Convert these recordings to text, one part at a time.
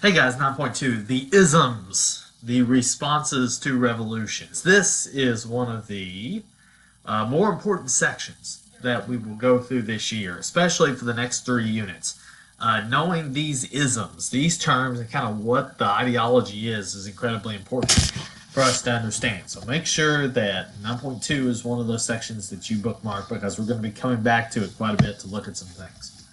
Hey guys, 9.2, the isms, the responses to revolutions. This is one of the more important sections that we will go through this year, especially for the next 3 units. Knowing these isms, these terms, and kind of what the ideology is incredibly important for us to understand. So make sure that 9.2 is one of those sections that you bookmark, because we're going to be coming back to it quite a bit to look at some things.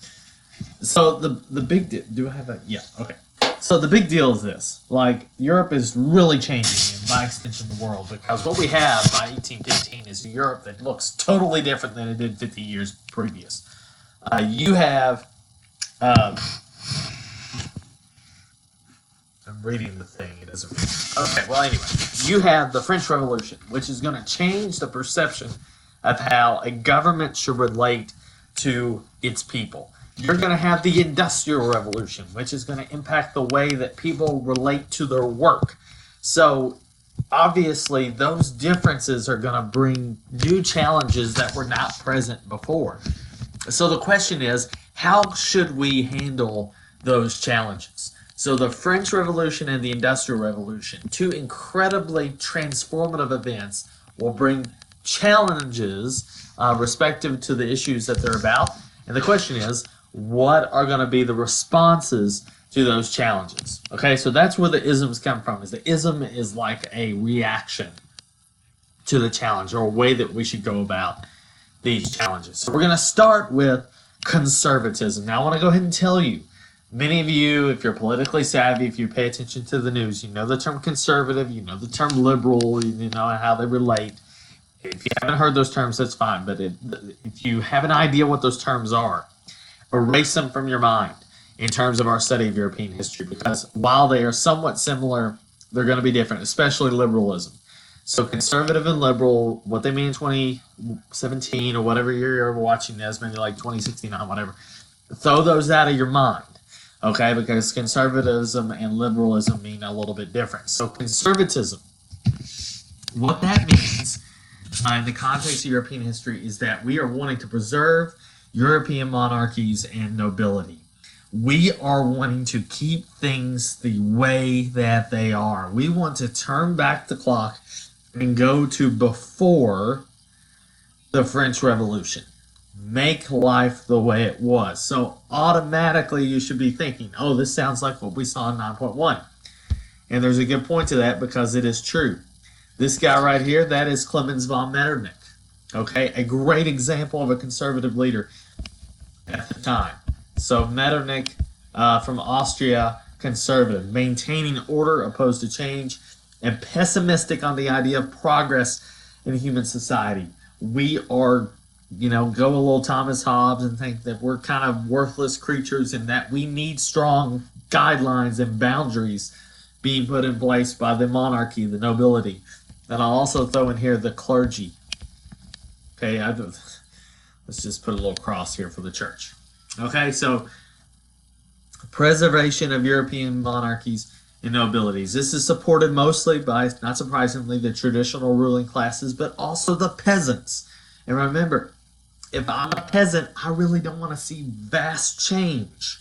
So the big do I have a okay. So the big deal is this: like, Europe is really changing, and by extension the world, because what we have by 1815 is a Europe that looks totally different than it did 50 years previous. You have I'm reading the thing. It doesn't. Okay. Well, anyway, you have the French Revolution, which is going to change the perception of how a government should relate to its people. You're going to have the Industrial Revolution, which is going to impact the way that people relate to their work. So, obviously, those differences are going to bring new challenges that were not present before. So the question is, how should we handle those challenges? So the French Revolution and the Industrial Revolution, two incredibly transformative events, will bring challenges respective to the issues that they're about. And the question is, what are going to be the responses to those challenges? Okay, so that's where the isms come from. Is the ism is like a reaction to the challenge, or a way that we should go about these challenges. So we're going to start with conservatism. Now I want to go ahead and tell you, many of you, if you're politically savvy, if you pay attention to the news, you know the term conservative, you know the term liberal, you know how they relate. If you haven't heard those terms, that's fine. But if you have an idea what those terms are, erase them from your mind in terms of our study of European history, because while they are somewhat similar, they're going to be different, especially liberalism. So conservative and liberal, what they mean in 2017 or whatever year you're watching this, maybe like 2069, whatever, throw those out of your mind, okay? Because conservatism and liberalism mean a little bit different. So conservatism, what that means in the context of European history is that we are wanting to preserve European monarchies and nobility. We are wanting to keep things the way that they are. We want to turn back the clock and go to before the French Revolution. Make life the way it was. So automatically you should be thinking, oh, this sounds like what we saw in 9.1. And there's a good point to that, because it is true. This guy right here, that is Clemens von Metternich. Okay, a great example of a conservative leader at the time. So Metternich from Austria, conservative, maintaining order opposed to change, and pessimistic on the idea of progress in human society. We are, go a little Thomas Hobbes and think that we're kind of worthless creatures, and that we need strong guidelines and boundaries being put in place by the monarchy, the nobility. And I'll also throw in here the clergy. Okay, let's just put a little cross here for the church. Okay, so preservation of European monarchies and nobilities. This is supported mostly by, not surprisingly, the traditional ruling classes, but also the peasants. And remember, if I'm a peasant, I really don't want to see vast change,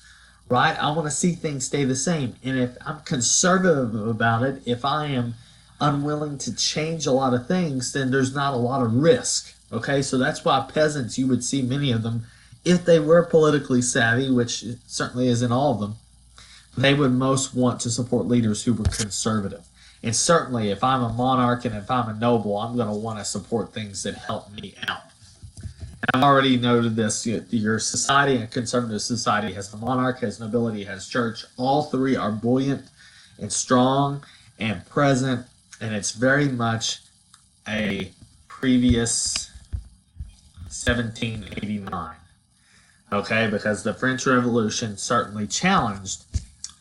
right? I want to see things stay the same. And if I'm conservative about it, if I am unwilling to change a lot of things, then there's not a lot of risk. Okay, so that's why peasants, you would see many of them, if they were politically savvy, which certainly isn't all of them, they would most want to support leaders who were conservative. And certainly, if I'm a monarch and if I'm a noble, I'm going to want to support things that help me out. And I've already noted this. Your society, a conservative society, has the monarch, has nobility, has church. All three are buoyant and strong and present, and it's very much a previous 1789, okay, because the French Revolution certainly challenged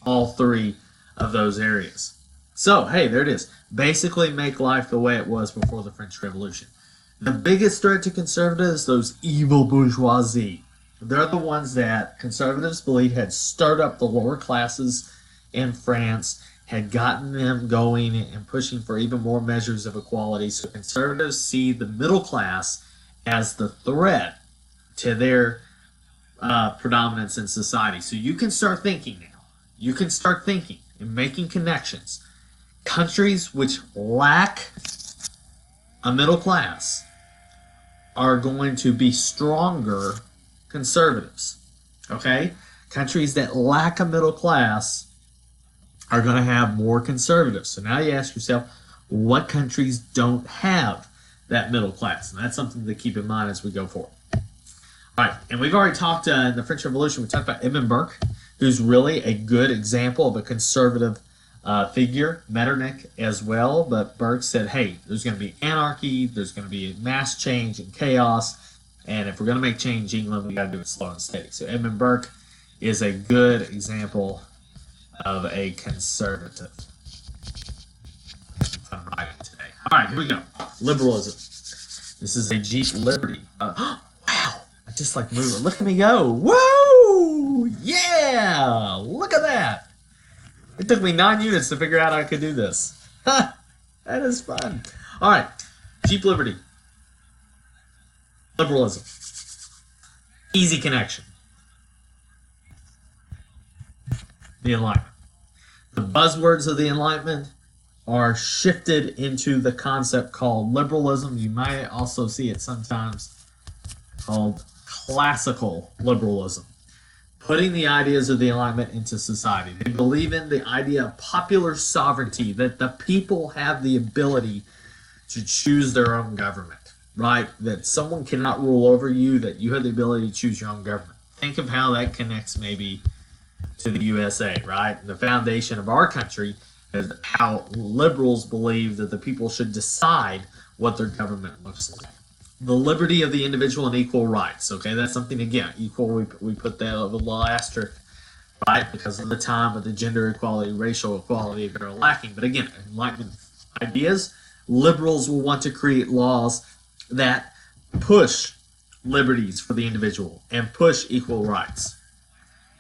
all three of those areas. So, hey, there it is. Basically make life the way it was before the French Revolution. The biggest threat to conservatives, those evil bourgeoisie. They're the ones that conservatives believe had stirred up the lower classes in France, had gotten them going and pushing for even more measures of equality. So conservatives see the middle class as the threat to their predominance in society. So you can start thinking now, you can start thinking and making connections. Countries which lack a middle class are going to be stronger conservatives. Okay? Countries that lack a middle class are going to have more conservatives. So now you ask yourself, what countries don't have that middle class? And that's something to keep in mind as we go forward. All right, and we've already talked in the French Revolution, we talked about Edmund Burke, who's really a good example of a conservative figure, Metternich as well, but Burke said, hey, there's going to be anarchy, there's going to be mass change and chaos, and if we're going to make change in England, we got to do it slow and steady. So Edmund Burke is a good example of a conservative. If I'm writing today. All right, here we go. Liberalism. This is a Jeep Liberty. Wow, I just like moving. Look at me go. Whoa! Yeah! Look at that. It took me 9 units to figure out I could do this. That is fun. All right, Jeep Liberty. Liberalism. Easy connection. The Enlightenment. The buzzwords of the Enlightenment are shifted into the concept called liberalism. You might also see it sometimes called classical liberalism, putting the ideas of the Enlightenment into society. They believe in the idea of popular sovereignty, that the people have the ability to choose their own government, right? That someone cannot rule over you, that you have the ability to choose your own government. Think of how that connects maybe to the USA, right? The foundation of our country is how liberals believe that the people should decide what their government looks like. The liberty of the individual and equal rights, okay? That's something, again, equal, we put that over the asterisk, right? Because of the time of the gender equality, racial equality that are lacking. But again, Enlightenment ideas, liberals will want to create laws that push liberties for the individual and push equal rights.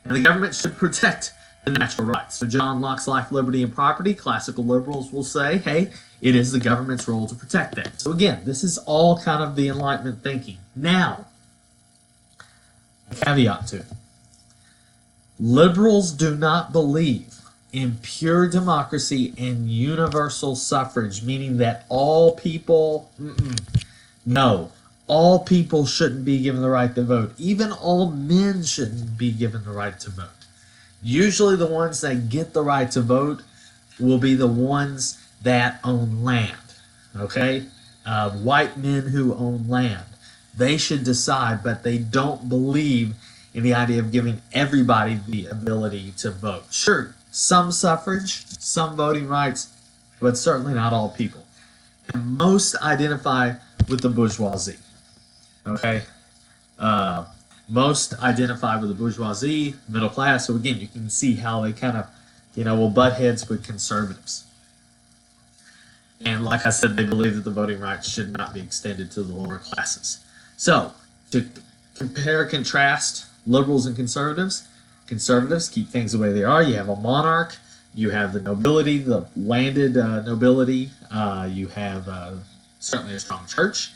And the government should protect the natural rights. So John Locke's life, liberty, and property, classical liberals will say, hey, it is the government's role to protect that. So again, this is all kind of the Enlightenment thinking. Now, a caveat to it. Liberals do not believe in pure democracy and universal suffrage, meaning that all people, no, all people shouldn't be given the right to vote. Even all men shouldn't be given the right to vote. Usually the ones that get the right to vote will be the ones that own land, okay? White men who own land. They should decide, but they don't believe in the idea of giving everybody the ability to vote. Sure, some suffrage, some voting rights, but certainly not all people. And most identify with the bourgeoisie. Okay, most identify with the bourgeoisie, middle class. So again, you can see how they kind of, will butt heads with conservatives. And like I said, they believe that the voting rights should not be extended to the lower classes. So to compare and contrast liberals and conservatives, conservatives keep things the way they are. You have a monarch, you have the nobility, the landed nobility, you have certainly a strong church.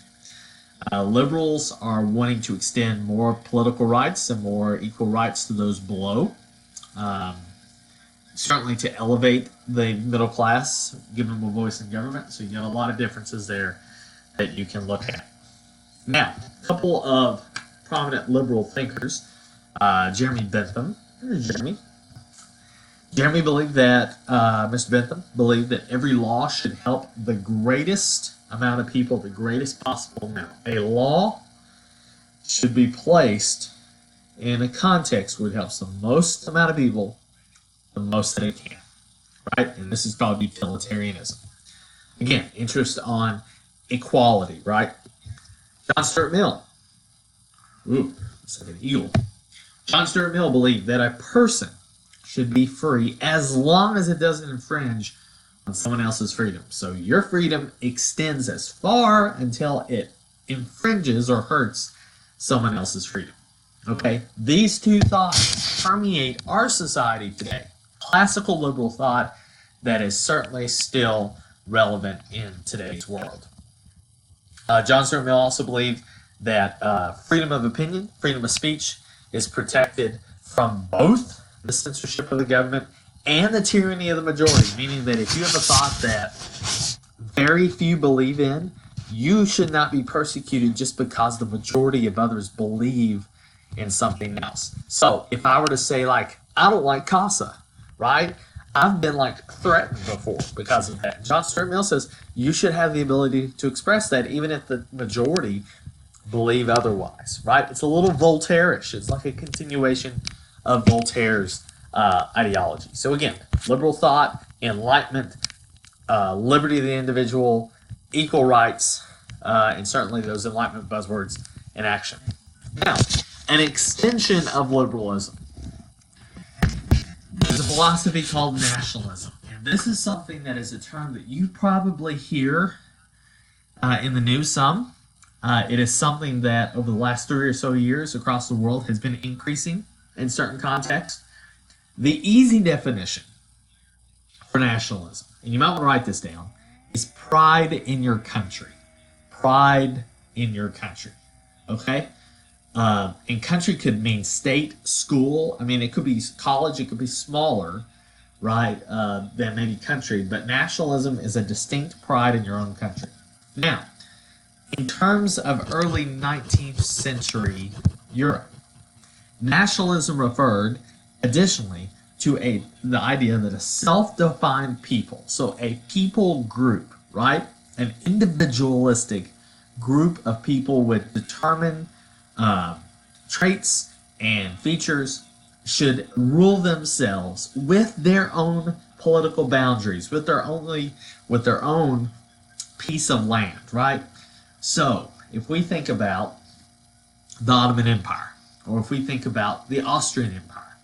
Liberals are wanting to extend more political rights and more equal rights to those below. Certainly to elevate the middle class, give them a voice in government. So you got a lot of differences there that you can look at. Now, a couple of prominent liberal thinkers. Jeremy Bentham. Here's Jeremy. Jeremy believed that, Mr. Bentham believed that every law should help the greatest amount of people, the greatest possible amount. A law should be placed in a context where it helps the most amount of people the most that it can, right? And this is called utilitarianism. Again, interest on equality, right? John Stuart Mill. Ooh, it's like an eagle. John Stuart Mill believed that a person should be free as long as it doesn't infringe on someone else's freedom. So your freedom extends as far until it infringes or hurts someone else's freedom. Okay? These two thoughts permeate our society today. Classical liberal thought that is certainly still relevant in today's world. John Stuart Mill also believed that freedom of opinion, freedom of speech is protected from both the censorship of the government, and the tyranny of the majority, meaning that if you have a thought that very few believe in, you should not be persecuted just because the majority of others believe in something else. So if I were to say, like, I don't like CASA, right? I've been, like, threatened before because of that. John Stuart Mill says you should have the ability to express that even if the majority believe otherwise, right? It's a little Voltaire-ish. It's like a continuation of Voltaire's ideology. So again, liberal thought, enlightenment, liberty of the individual, equal rights, and certainly those enlightenment buzzwords in action. Now, an extension of liberalism is a philosophy called nationalism. And this is something that is a term that you probably hear in the news some. It is something that over the last 3 or so years across the world has been increasing in certain contexts. The easy definition for nationalism, and you might want to write this down, is pride in your country. Pride in your country. Okay? And country could mean state, school. I mean, it could be college. It could be smaller, right, than maybe country. But nationalism is a distinct pride in your own country. Now, in terms of early 19th century Europe, nationalism referred, additionally, to the idea that a self-defined people, so a people group, right, an individualistic group of people with determined traits and features should rule themselves with their own political boundaries, with their own piece of land, right? So, if we think about the Ottoman Empire, or if we think about the Austrian Empire,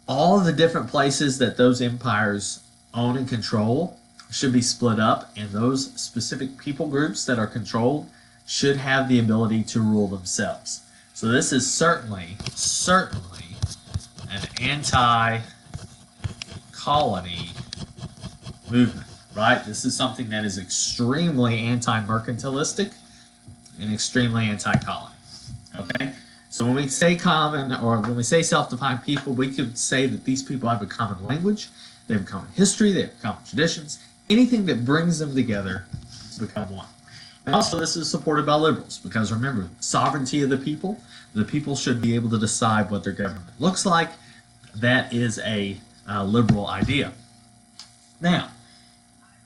all of the different places that those empires own and control should be split up, and those specific people groups that are controlled should have the ability to rule themselves. So this is certainly an anti-colony movement, right? This is something that is extremely anti-mercantilistic and extremely anti-colony, okay? So when we say common, or when we say self-defined people, we could say that these people have a common language, they have a common history, they have common traditions, anything that brings them together to become one. And also this is supported by liberals, because remember, sovereignty of the people should be able to decide what their government looks like. That is a liberal idea. Now,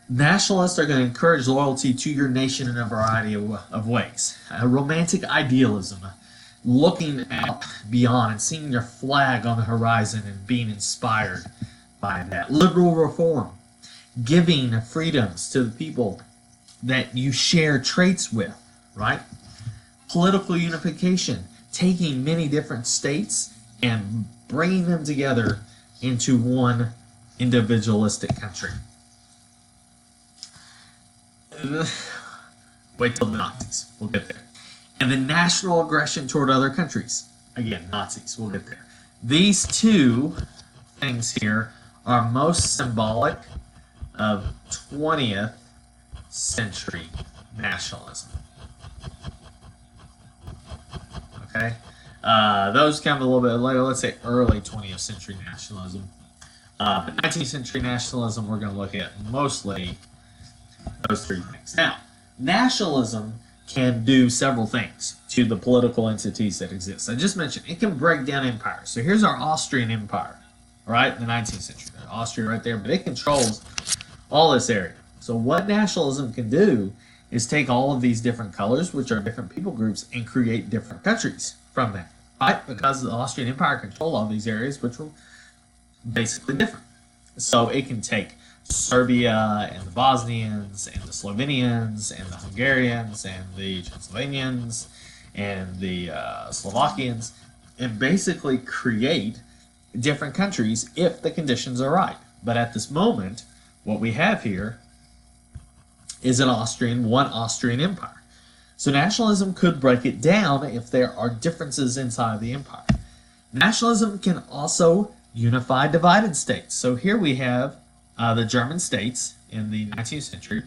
nationalists are going to encourage loyalty to your nation in a variety of ways. A romantic idealism, looking out beyond and seeing your flag on the horizon and being inspired by that. Liberal reform, giving freedoms to the people that you share traits with, right? Political unification, taking many different states and bringing them together into one individualistic country. Wait till the Nazis. We'll get there. And the national aggression toward other countries. Again, Nazis. We'll get there. These two things here are most symbolic of 20th century nationalism. Okay? Those come a little bit later. Let's say early 20th century nationalism. But 19th century nationalism, we're going to look at mostly those three things. Now, nationalism can do several things to the political entities that exist. I just mentioned it can break down empires. So here's our Austrian Empire, right, in the 19th century. Austria right there, but it controls all this area. So what nationalism can do is take all of these different colors, which are different people groups, and create different countries from that, right? Because the Austrian Empire controlled all these areas, which were basically different. So it can take Serbia and the Bosnians and the Slovenians and the Hungarians and the Transylvanians and the Slovakians and basically create different countries if the conditions are right. But at this moment, what we have here is one Austrian empire. So nationalism could break it down if there are differences inside of the empire. Nationalism can also unify divided states. So here we have the German states in the 19th century.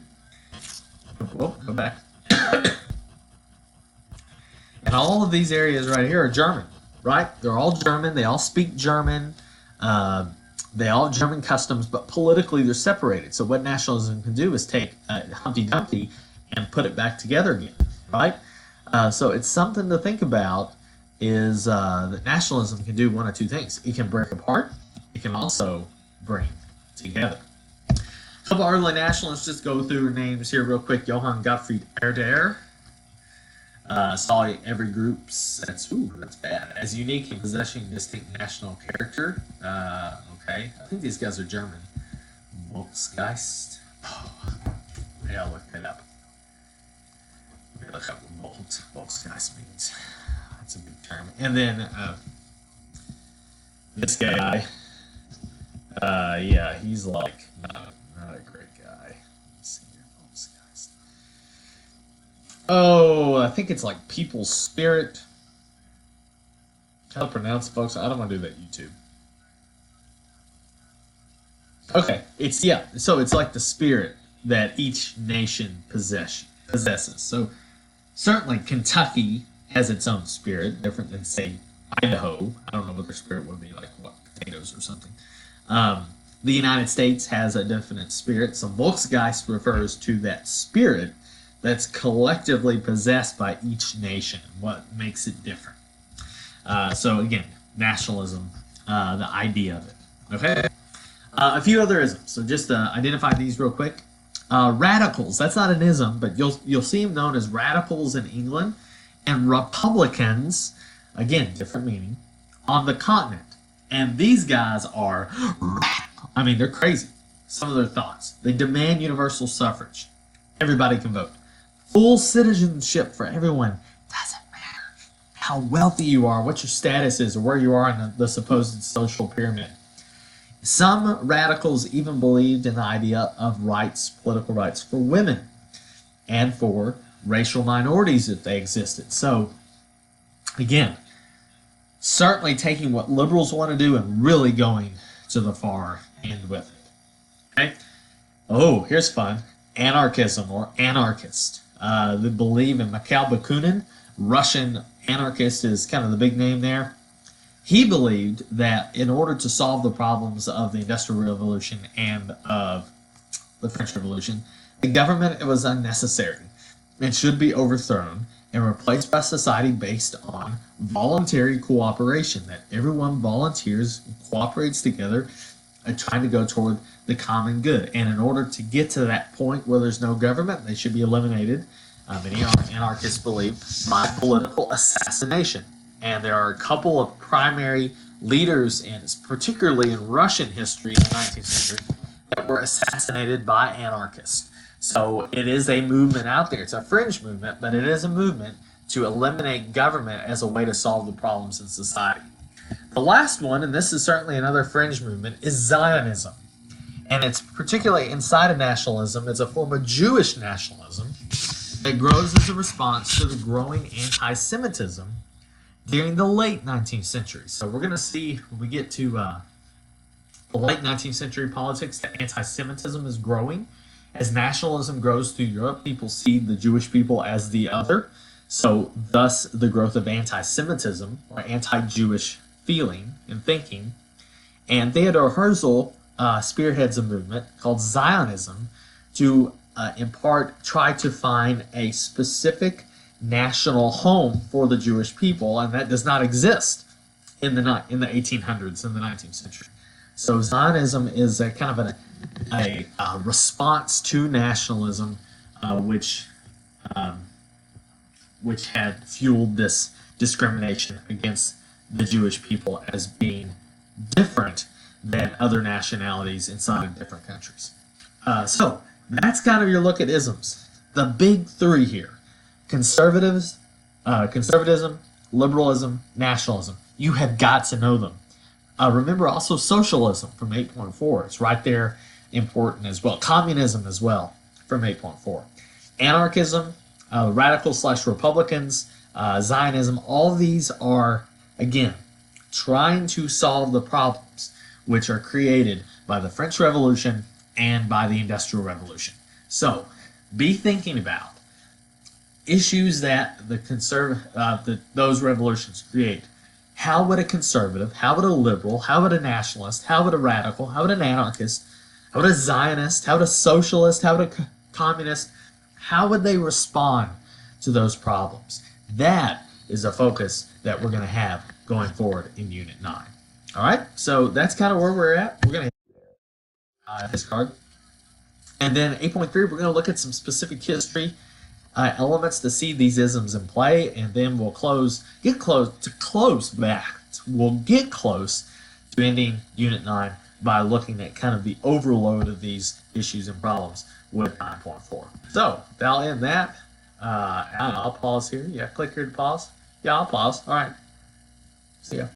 Oh, go back. And all of these areas right here are German. right? They're all German. They all speak German. They all have German customs, but politically they're separated. So what nationalism can do is take Humpty Dumpty and put it back together again, right? So it's something to think about, is that nationalism can do one of two things. It can break apart. It can also bring together. A couple early nationalists, just go through names here real quick. Johann Gottfried Herder. Saw every group that's bad, as unique and possessing distinct national character. Okay, I think these guys are German. Volksgeist. Oh, I gotta look that up. Let me look up what Volksgeist means. That's a big term. And then this guy, yeah, he's like not a great guy. Let's see here, Volksgeist. Oh, I think it's like people's spirit. How to pronounce it, folks? I don't want to do that YouTube. Okay, so it's like the spirit that each nation possesses. So certainly Kentucky has its own spirit, different than, say, Idaho. I don't know what their spirit would be, like what, potatoes or something. The United States has a definite spirit. So Volksgeist refers to that spirit that's collectively possessed by each nation, what makes it different. So again, nationalism, the idea of it. Okay? A few other isms. So just identify these real quick. Radicals, that's not an ism, but you'll see them known as radicals in England, and Republicans, again, different meaning, on the continent. And these guys are radical. I mean, they're crazy. Some of their thoughts. They demand universal suffrage. Everybody can vote. Full citizenship for everyone. Doesn't matter how wealthy you are, what your status is, or where you are in the supposed social pyramid. Some radicals even believed in the idea of rights, political rights for women and for racial minorities if they existed. So, again, certainly taking what liberals want to do and really going to the far end with it. Okay? Oh, here's fun. Anarchism or anarchist. They believe in Mikhail Bakunin. Russian anarchist is kind of the big name there. He believed that in order to solve the problems of the Industrial Revolution and of the French Revolution, the government was unnecessary and should be overthrown and replaced by society based on voluntary cooperation, that everyone volunteers and cooperates together and trying to go toward the common good. And in order to get to that point where there's no government, they should be eliminated, many anarchists believe, by political assassination. And there are a couple of primary leaders, particularly in Russian history in the 19th century, that were assassinated by anarchists. So it is a movement out there. It's a fringe movement, but it is a movement to eliminate government as a way to solve the problems in society. The last one, and this is certainly another fringe movement, is Zionism. And it's particularly inside of nationalism. It's a form of Jewish nationalism that grows as a response to the growing anti-Semitism during the late 19th century. So we're going to see when we get to the late 19th century politics that anti-Semitism is growing. As nationalism grows through Europe, people see the Jewish people as the other. So thus the growth of anti-Semitism or anti-Jewish feeling and thinking. And Theodor Herzl spearheads a movement called Zionism to in part try to find a specific national home for the Jewish people, and that does not exist in the 1800s, in the 19th century. So Zionism is a kind of a response to nationalism, which had fueled this discrimination against the Jewish people as being different than other nationalities inside of different countries. So that's kind of your look at isms. The big three here: conservatism, liberalism, nationalism. You have got to know them. Remember also socialism from 8.4. It's right there, important as well. Communism as well from 8.4. Anarchism, radical/Republicans, Zionism, all these are, again, trying to solve the problems which are created by the French Revolution and by the Industrial Revolution. So be thinking about issues that those revolutions create. how would a conservative, how would a liberal, how would a nationalist, how would a radical, how would an anarchist, how would a Zionist, how would a socialist, how would a communist, how would they respond to those problems? That is a focus that we're going to have going forward in Unit 9. All right, so that's kind of where we're at. We're going to this card. And then 8.3, we're going to look at some specific history elements to see these isms in play, and then we'll get close to ending Unit 9 by looking at kind of the overload of these issues and problems with 9.4. So that'll end that. I'll pause here. Yeah, click here to pause. Yeah, I'll pause. All right. See ya.